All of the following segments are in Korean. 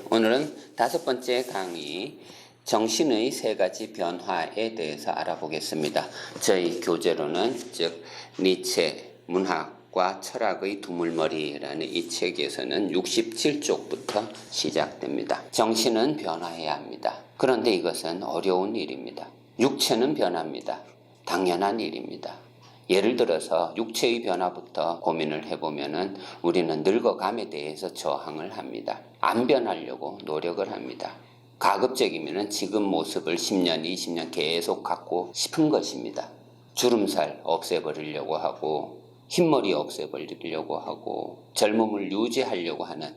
오늘은 5번째 강의 정신의 3가지 변화에 대해서 알아보겠습니다. 저희 교재로는 즉 니체 문학과 철학의 두물머리라는 이 책에서는 67쪽부터 시작됩니다. 정신은 변화해야 합니다. 그런데 이것은 어려운 일입니다. 육체는 변합니다. 당연한 일입니다. 예를 들어서 육체의 변화부터 고민을 해보면은 우리는 늙어감에 대해서 저항을 합니다. 안 변하려고 노력을 합니다. 가급적이면은 지금 모습을 10년, 20년 계속 갖고 싶은 것입니다. 주름살 없애버리려고 하고 흰머리 없애버리려고 하고 젊음을 유지하려고 하는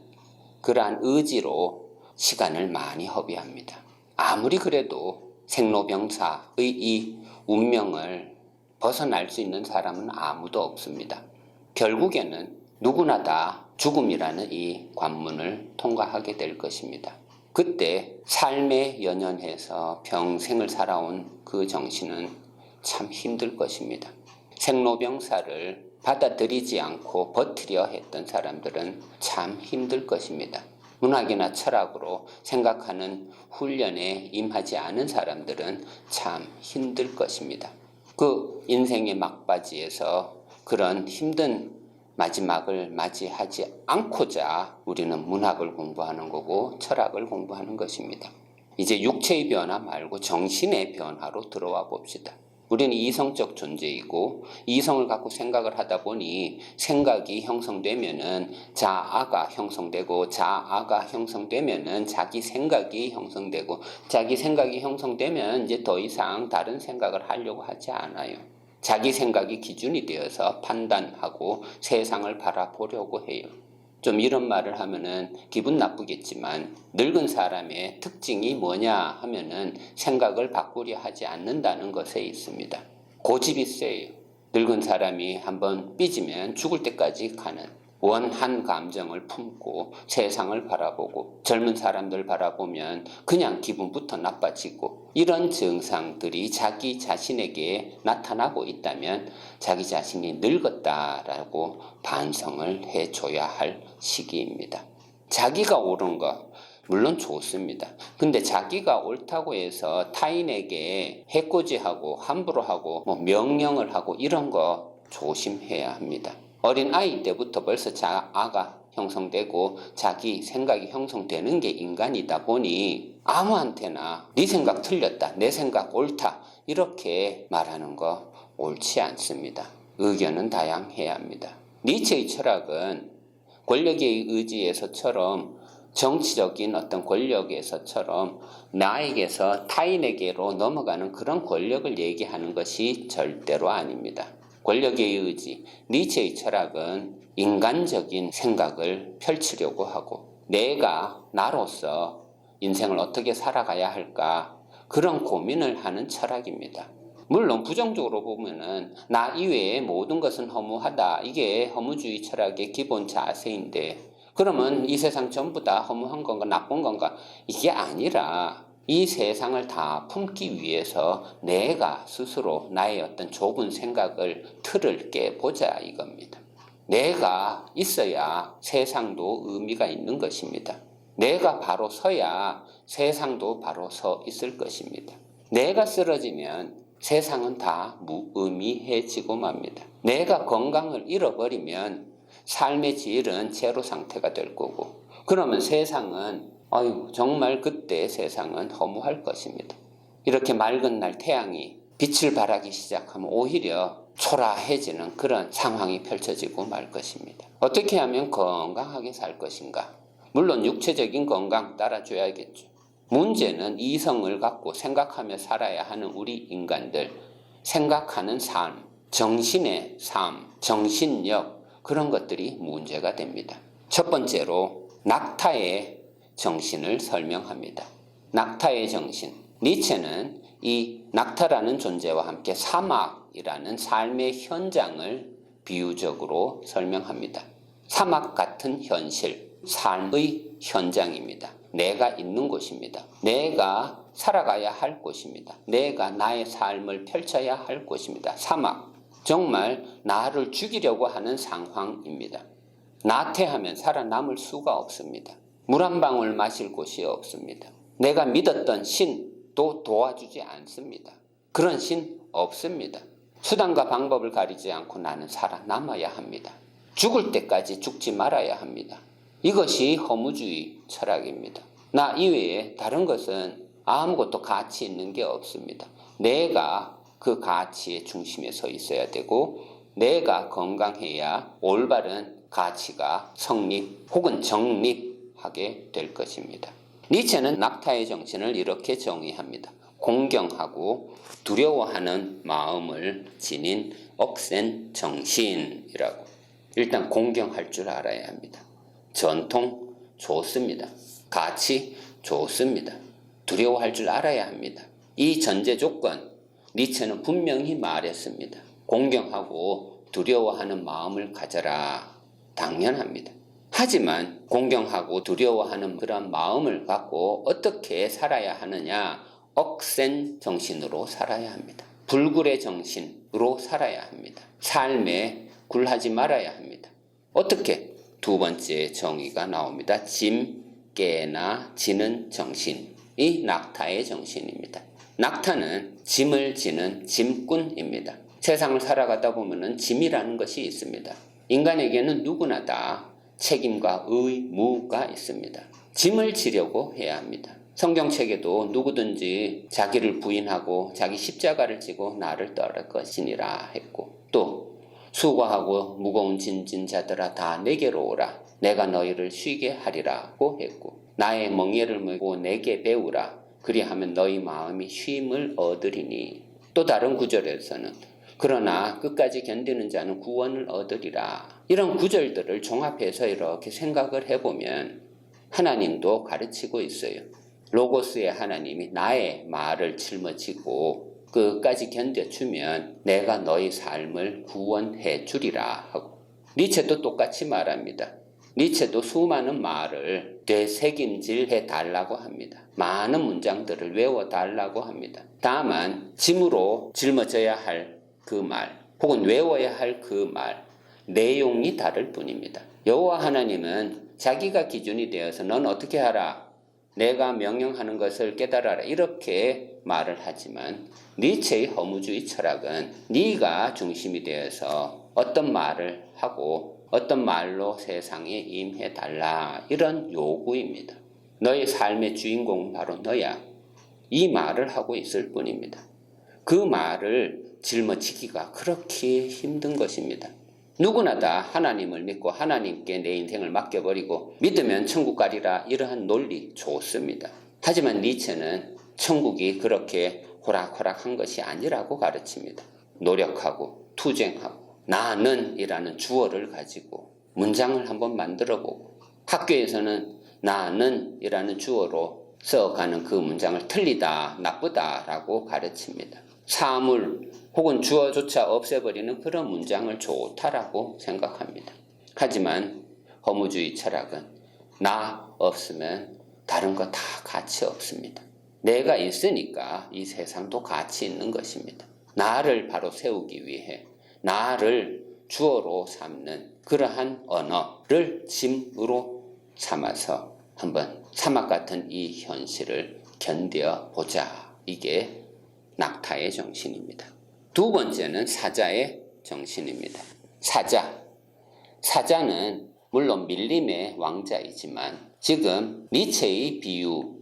그러한 의지로 시간을 많이 허비합니다. 아무리 그래도 생로병사의 이 운명을 벗어날 수 있는 사람은 아무도 없습니다. 결국에는 누구나 다 죽음이라는 이 관문을 통과하게 될 것입니다. 그때 삶에 연연해서 평생을 살아온 그 정신은 참 힘들 것입니다. 생로병사를 받아들이지 않고 버티려 했던 사람들은 참 힘들 것입니다. 문학이나 철학으로 생각하는 훈련에 임하지 않은 사람들은 참 힘들 것입니다. 그 인생의 막바지에서 그런 힘든 마지막을 맞이하지 않고자 우리는 문학을 공부하는 거고 철학을 공부하는 것입니다. 이제 육체의 변화 말고 정신의 변화로 들어와 봅시다. 우리는 이성적 존재이고 이성을 갖고 생각을 하다 보니 생각이 형성되면은 자아가 형성되고 자아가 형성되면은 자기 생각이 형성되고 자기 생각이 형성되면 이제 더 이상 다른 생각을 하려고 하지 않아요. 자기 생각이 기준이 되어서 판단하고 세상을 바라보려고 해요. 좀 이런 말을 하면은 기분 나쁘겠지만 늙은 사람의 특징이 뭐냐 하면은 생각을 바꾸려 하지 않는다는 것에 있습니다. 고집이 세요. 늙은 사람이 한번 삐지면 죽을 때까지 가는 원한 감정을 품고 세상을 바라보고 젊은 사람들 바라보면 그냥 기분부터 나빠지고 이런 증상들이 자기 자신에게 나타나고 있다면 자기 자신이 늙었다라고 반성을 해줘야 할 시기입니다. 자기가 옳은 것 물론 좋습니다. 근데 자기가 옳다고 해서 타인에게 해코지하고 함부로 하고 명령을 하고 이런 거 조심해야 합니다. 어린 아이 때부터 벌써 자아가 형성되고 자기 생각이 형성되는 게 인간이다 보니 아무한테나 네 생각 틀렸다, 내 생각 옳다 이렇게 말하는 거 옳지 않습니다. 의견은 다양해야 합니다. 니체의 철학은 권력의 의지에서처럼 정치적인 어떤 권력에서처럼 나에게서 타인에게로 넘어가는 그런 권력을 얘기하는 것이 절대로 아닙니다. 권력의 의지, 니체의 철학은 인간적인 생각을 펼치려고 하고 내가 나로서 인생을 어떻게 살아가야 할까 그런 고민을 하는 철학입니다. 물론 부정적으로 보면은 나 이외의 모든 것은 허무하다. 이게 허무주의 철학의 기본 자세인데 그러면 이 세상 전부 다 허무한 건가 나쁜 건가 이게 아니라 이 세상을 다 품기 위해서 내가 스스로 나의 어떤 좁은 생각을 틀을 깨보자 이겁니다. 내가 있어야 세상도 의미가 있는 것입니다. 내가 바로 서야 세상도 바로 서 있을 것입니다. 내가 쓰러지면 세상은 다 무의미해지고 맙니다. 내가 건강을 잃어버리면 삶의 질은 제로 상태가 될 거고 그러면 세상은 정말 그때 세상은 허무할 것입니다. 이렇게 맑은 날 태양이 빛을 발하기 시작하면 오히려 초라해지는 그런 상황이 펼쳐지고 말 것입니다. 어떻게 하면 건강하게 살 것인가? 물론 육체적인 건강 따라줘야겠죠. 문제는 이성을 갖고 생각하며 살아야 하는 우리 인간들, 생각하는 삶, 정신의 삶, 정신력 그런 것들이 문제가 됩니다. 첫 번째로 낙타의 정신을 설명합니다. 낙타의 정신. 니체는 이 낙타라는 존재와 함께 사막이라는 삶의 현장을 비유적으로 설명합니다. 사막 같은 현실, 삶의 현장입니다. 내가 있는 곳입니다. 내가 살아가야 할 곳입니다. 내가 나의 삶을 펼쳐야 할 곳입니다. 사막. 정말 나를 죽이려고 하는 상황입니다. 나태하면 살아남을 수가 없습니다. 물 한 방울 마실 곳이 없습니다. 내가 믿었던 신도 도와주지 않습니다. 그런 신 없습니다. 수단과 방법을 가리지 않고 나는 살아남아야 합니다. 죽을 때까지 죽지 말아야 합니다. 이것이 허무주의 철학입니다. 나 이외에 다른 것은 아무것도 가치 있는 게 없습니다. 내가 그 가치의 중심에 서 있어야 되고 내가 건강해야 올바른 가치가 성립 혹은 정립하게 될 것입니다. 니체는 낙타의 정신을 이렇게 정의합니다. 공경하고 두려워하는 마음을 지닌 억센 정신이라고. 일단 공경할 줄 알아야 합니다. 전통 좋습니다. 가치 좋습니다. 두려워할 줄 알아야 합니다. 이 전제 조건 니체는 분명히 말했습니다. 공경하고 두려워하는 마음을 가져라. 당연합니다. 하지만 공경하고 두려워하는 그런 마음을 갖고 어떻게 살아야 하느냐? 억센 정신으로 살아야 합니다. 불굴의 정신으로 살아야 합니다. 삶에 굴하지 말아야 합니다. 어떻게? 두 번째 정의가 나옵니다. 짐, 깨나 지는 정신이 낙타의 정신입니다. 낙타는 짐을 지는 짐꾼입니다. 세상을 살아가다 보면 짐이라는 것이 있습니다. 인간에게는 누구나 다 책임과 의무가 있습니다. 짐을 지려고 해야 합니다. 성경책에도 누구든지 자기를 부인하고 자기 십자가를 지고 나를 따를 것이니라 했고, 또 수고하고 무거운 짐진 자들아 다 내게로 오라. 내가 너희를 쉬게 하리라고 했고, 나의 멍에를 메고 내게 배우라. 그리하면 너희 마음이 쉼을 얻으리니. 또 다른 구절에서는 그러나 끝까지 견디는 자는 구원을 얻으리라. 이런 구절들을 종합해서 이렇게 생각을 해보면 하나님도 가르치고 있어요. 로고스의 하나님이 나의 말을 짊어지고 끝까지 견뎌주면 내가 너희 삶을 구원해 주리라 하고, 니체도 똑같이 말합니다. 니체도 수많은 말을 되새김질해 달라고 합니다. 많은 문장들을 외워달라고 합니다. 다만 짐으로 짊어져야 할 그 말 혹은 외워야 할 그 말 내용이 다를 뿐입니다. 여호와 하나님은 자기가 기준이 되어서 넌 어떻게 하라, 내가 명령하는 것을 깨달아라 이렇게 말을 하지만 니체의 허무주의 철학은 네가 중심이 되어서 어떤 말을 하고 어떤 말로 세상에 임해달라 이런 요구입니다. 너의 삶의 주인공은 바로 너야. 이 말을 하고 있을 뿐입니다. 그 말을 짊어지기가 그렇게 힘든 것입니다. 누구나 다 하나님을 믿고 하나님께 내 인생을 맡겨버리고 믿으면 천국 가리라 이러한 논리 좋습니다. 하지만 니체는 천국이 그렇게 호락호락한 것이 아니라고 가르칩니다. 노력하고 투쟁하고 나는 이라는 주어를 가지고 문장을 한번 만들어보고, 학교에서는 나는 이라는 주어로 써가는 그 문장을 틀리다 나쁘다라고 가르칩니다. 사물 혹은 주어조차 없애버리는 그런 문장을 좋다라고 생각합니다. 하지만 허무주의 철학은 나 없으면 다른 거 다 가치 없습니다. 내가 있으니까 이 세상도 가치 있는 것입니다. 나를 바로 세우기 위해 나를 주어로 삼는 그러한 언어를 짐으로 삼아서 한번 사막 같은 이 현실을 견뎌보자. 이게 낙타의 정신입니다. 두 번째는 사자의 정신입니다. 사자는 물론 밀림의 왕자이지만 지금 니체의 비유,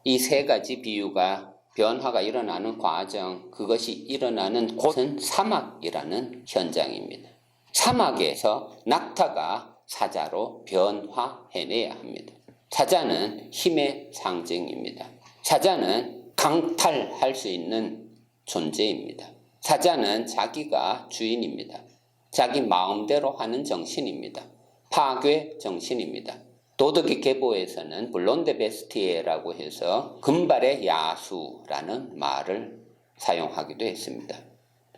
이 세 가지 비유가 변화가 일어나는 과정, 그것이 일어나는 곳은 사막이라는 현장입니다. 사막에서 낙타가 사자로 변화해내야 합니다. 사자는 힘의 상징입니다. 사자는 강탈할 수 있는 존재입니다. 사자는 자기가 주인입니다. 자기 마음대로 하는 정신입니다. 파괴 정신입니다. 도덕의 계보에서는 블론데 베스티에라고 해서 금발의 야수라는 말을 사용하기도 했습니다.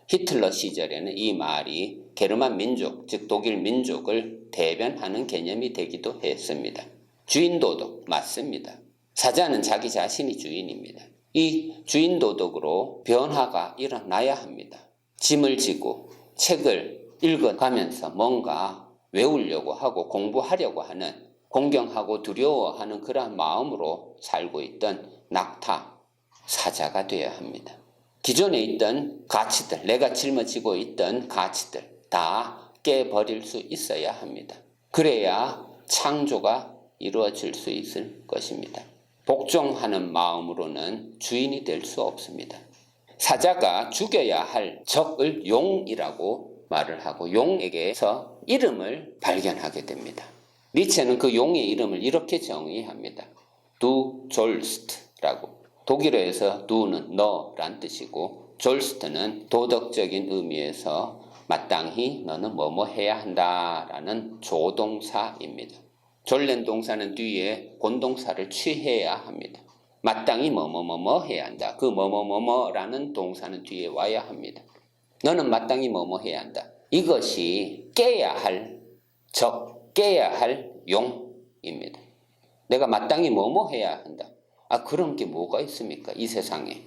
히틀러 시절에는 이 말이 게르만 민족, 즉 독일 민족을 대변하는 개념이 되기도 했습니다. 주인도덕 맞습니다. 사자는 자기 자신이 주인입니다. 이 주인도덕으로 변화가 일어나야 합니다. 짐을 지고 책을 읽어가면서 뭔가 외우려고 하고 공부하려고 하는 공경하고 두려워하는 그러한 마음으로 살고 있던 낙타, 사자가 되어야 합니다. 기존에 있던 가치들, 내가 짊어지고 있던 가치들 다 깨버릴 수 있어야 합니다. 그래야 창조가 이루어질 수 있을 것입니다. 복종하는 마음으로는 주인이 될 수 없습니다. 사자가 죽여야 할 적을 용이라고 말을 하고 용에게서 이름을 발견하게 됩니다. 니체는 그 용의 이름을 이렇게 정의합니다. Du sollst라고. 독일어에서 du는 너란 뜻이고 졸스트는 도덕적인 의미에서 마땅히 너는 뭐뭐 해야 한다라는 조동사입니다. 졸렌 동사는 뒤에 본동사를 취해야 합니다. 마땅히 뭐뭐뭐뭐 해야 한다. 그 뭐뭐뭐뭐라는 동사는 뒤에 와야 합니다. 너는 마땅히 뭐뭐 해야 한다. 이것이 깨야 할 적, 깨야 할 용입니다. 내가 마땅히 뭐뭐 해야 한다. 그런 게 뭐가 있습니까? 이 세상에.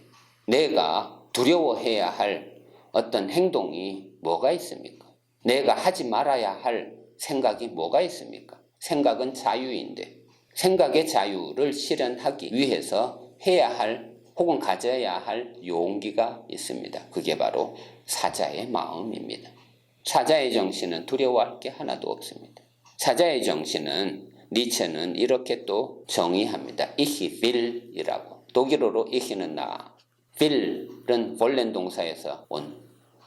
내가 두려워해야 할 어떤 행동이 뭐가 있습니까? 내가 하지 말아야 할 생각이 뭐가 있습니까? 생각은 자유인데 생각의 자유를 실현하기 위해서 해야 할 혹은 가져야 할 용기가 있습니다. 그게 바로 사자의 마음입니다. 사자의 정신은 두려워할 게 하나도 없습니다. 사자의 정신은 니체는 이렇게 또 정의합니다. Ich will이라고. 독일어로 ich는 나, will은 볼렌 동사에서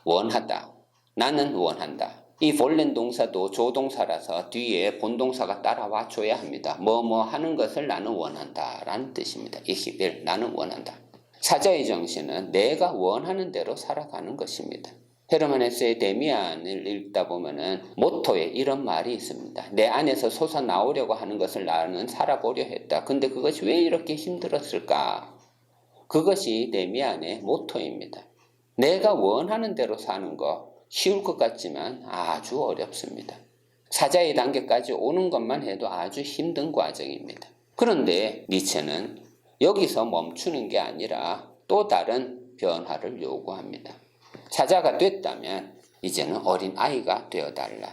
원하다. 나는 원한다. 이 볼렌 동사도 조동사라서 뒤에 본동사가 따라와 줘야 합니다. 뭐뭐 하는 것을 나는 원한다 라는 뜻입니다. Ich will, 나는 원한다. 사자의 정신은 내가 원하는 대로 살아가는 것입니다. 헤르만 헤세의 데미안을 읽다 보면은 모토에 이런 말이 있습니다. 내 안에서 솟아나오려고 하는 것을 나는 살아보려 했다. 근데 그것이 왜 이렇게 힘들었을까? 그것이 데미안의 모토입니다. 내가 원하는 대로 사는 거 쉬울 것 같지만 아주 어렵습니다. 사자의 단계까지 오는 것만 해도 아주 힘든 과정입니다. 그런데 니체는 여기서 멈추는 게 아니라 또 다른 변화를 요구합니다. 사자가 됐다면 이제는 어린아이가 되어달라.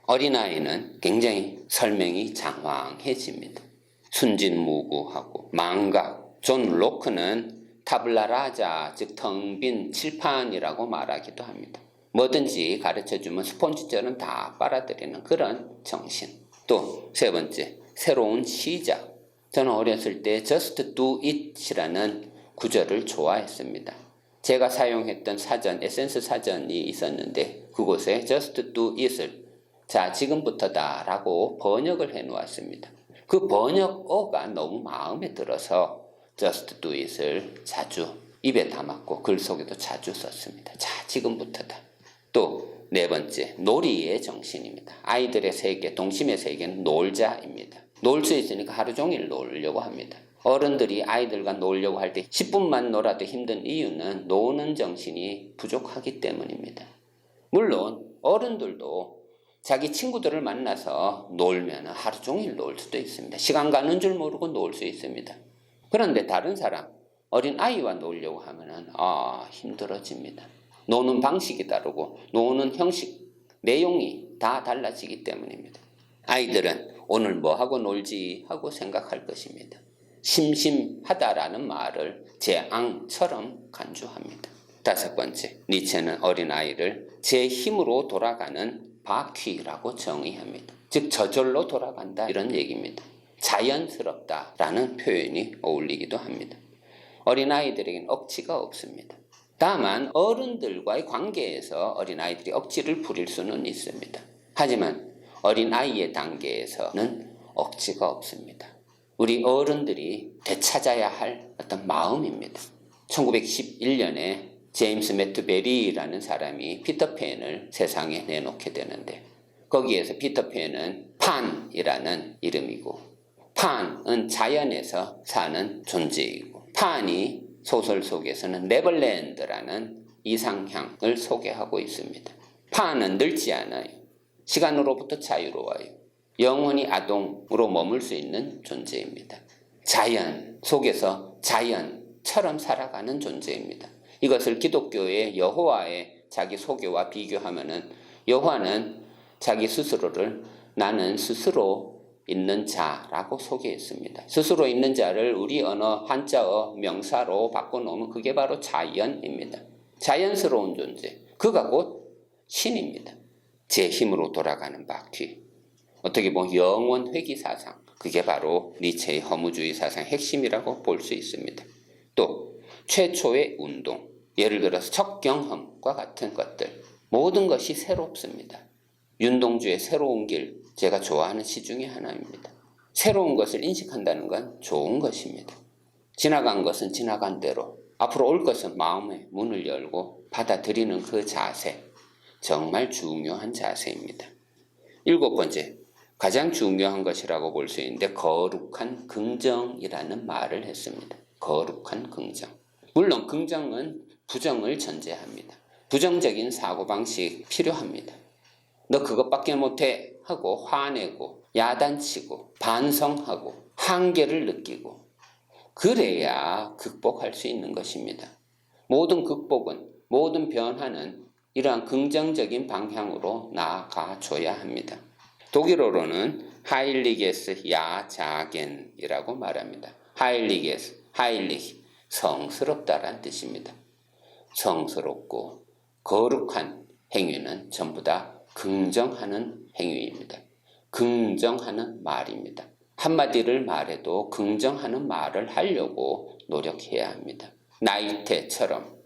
어린아이는 굉장히 설명이 장황해집니다. 순진무구하고 망각. 존 로크는 타블라라자, 즉 텅 빈 칠판이라고 말하기도 합니다. 뭐든지 가르쳐주면 스폰지처럼 다 빨아들이는 그런 정신. 또 세 번째, 새로운 시작. 저는 어렸을 때 just do it이라는 구절을 좋아했습니다. 제가 사용했던 사전, 에센스 사전이 있었는데 그곳에 just do it을 자 지금부터다 라고 번역을 해 놓았습니다. 그 번역어가 너무 마음에 들어서 just do it을 자주 입에 담았고 글 속에도 자주 썼습니다. 자 지금부터다. 또 네 번째, 놀이의 정신입니다. 아이들의 세계, 동심의 세계는 놀자입니다. 놀 수 있으니까 하루 종일 놀려고 합니다. 어른들이 아이들과 놀려고 할 때 10분만 놀아도 힘든 이유는 노는 정신이 부족하기 때문입니다. 물론 어른들도 자기 친구들을 만나서 놀면 하루 종일 놀 수도 있습니다. 시간 가는 줄 모르고 놀 수 있습니다. 그런데 다른 사람, 어린 아이와 놀려고 하면 힘들어집니다. 노는 방식이 다르고 노는 형식, 내용이 다 달라지기 때문입니다. 아이들은 오늘 뭐하고 놀지 하고 생각할 것입니다. 심심하다라는 말을 재앙처럼 간주합니다. 다섯 번째, 니체는 어린아이를 제 힘으로 돌아가는 바퀴라고 정의합니다. 즉 저절로 돌아간다 이런 얘기입니다. 자연스럽다라는 표현이 어울리기도 합니다. 어린아이들에게는 억지가 없습니다. 다만 어른들과의 관계에서 어린아이들이 억지를 부릴 수는 있습니다. 하지만 어린아이의 단계에서는 억지가 없습니다. 우리 어른들이 되찾아야 할 어떤 마음입니다. 1911년에 제임스 매튜베리라는 사람이 피터팬을 세상에 내놓게 되는데 거기에서 피터팬은 판이라는 이름이고 판은 자연에서 사는 존재이고 판이 소설 속에서는 네버랜드라는 이상향을 소개하고 있습니다. 판은 늙지 않아요. 시간으로부터 자유로워요. 영원히 아동으로 머물 수 있는 존재입니다. 자연 속에서 자연처럼 살아가는 존재입니다. 이것을 기독교의 여호와의 자기 소개와 비교하면은 여호와는 자기 스스로를 나는 스스로 있는 자라고 소개했습니다. 스스로 있는 자를 우리 언어 한자어 명사로 바꿔놓으면 그게 바로 자연입니다. 자연스러운 존재. 그가 곧 신입니다. 제 힘으로 돌아가는 바퀴. 어떻게 보면 영원 회귀 사상. 그게 바로 니체의 허무주의 사상의 핵심이라고 볼 수 있습니다. 또 최초의 운동. 예를 들어서 척경험과 같은 것들. 모든 것이 새롭습니다. 윤동주의 새로운 길. 제가 좋아하는 시 중에 하나입니다. 새로운 것을 인식한다는 건 좋은 것입니다. 지나간 것은 지나간 대로, 앞으로 올 것은 마음의 문을 열고 받아들이는 그 자세, 정말 중요한 자세입니다. 7번째, 가장 중요한 것이라고 볼 수 있는데 거룩한 긍정이라는 말을 했습니다. 거룩한 긍정. 물론 긍정은 부정을 전제합니다. 부정적인 사고방식 필요합니다. 너 그것밖에 못해 하고 화내고 야단치고 반성하고 한계를 느끼고 그래야 극복할 수 있는 것입니다. 모든 극복은, 모든 변화는 이러한 긍정적인 방향으로 나아가줘야 합니다. 독일어로는 하일리게스 야자겐이라고 말합니다. 하일리히 성스럽다란 뜻입니다. 성스럽고 거룩한 행위는 전부 다 긍정하는 행위입니다. 긍정하는 말입니다. 한마디를 말해도 긍정하는 말을 하려고 노력해야 합니다. 나이테처럼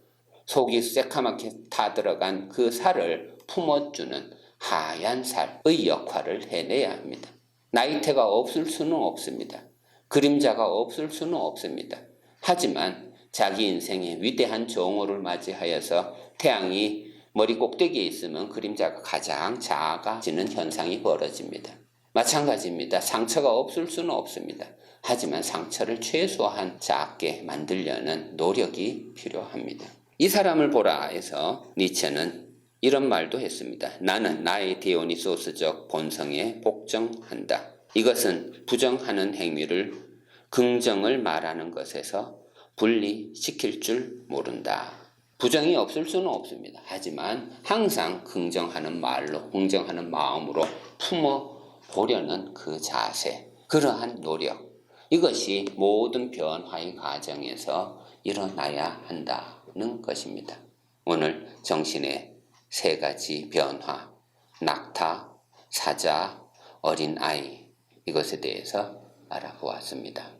속이 새카맣게 타들어간 그 살을 품어주는 하얀 살의 역할을 해내야 합니다. 나이테가 없을 수는 없습니다. 그림자가 없을 수는 없습니다. 하지만 자기 인생의 위대한 종호를 맞이하여서 태양이 머리 꼭대기에 있으면 그림자가 가장 작아지는 현상이 벌어집니다. 마찬가지입니다. 상처가 없을 수는 없습니다. 하지만 상처를 최소한 작게 만들려는 노력이 필요합니다. 이 사람을 보라 해서 니체는 이런 말도 했습니다. 나는 나의 디오니소스적 본성에 복종한다. 이것은 부정하는 행위를 긍정을 말하는 것에서 분리시킬 줄 모른다. 부정이 없을 수는 없습니다. 하지만 항상 긍정하는 말로, 긍정하는 마음으로 품어보려는 그 자세, 그러한 노력, 이것이 모든 변화의 과정에서 일어나야 한다는 것입니다. 오늘 정신의 3가지 변화, 낙타, 사자, 어린아이, 이것에 대해서 알아보았습니다.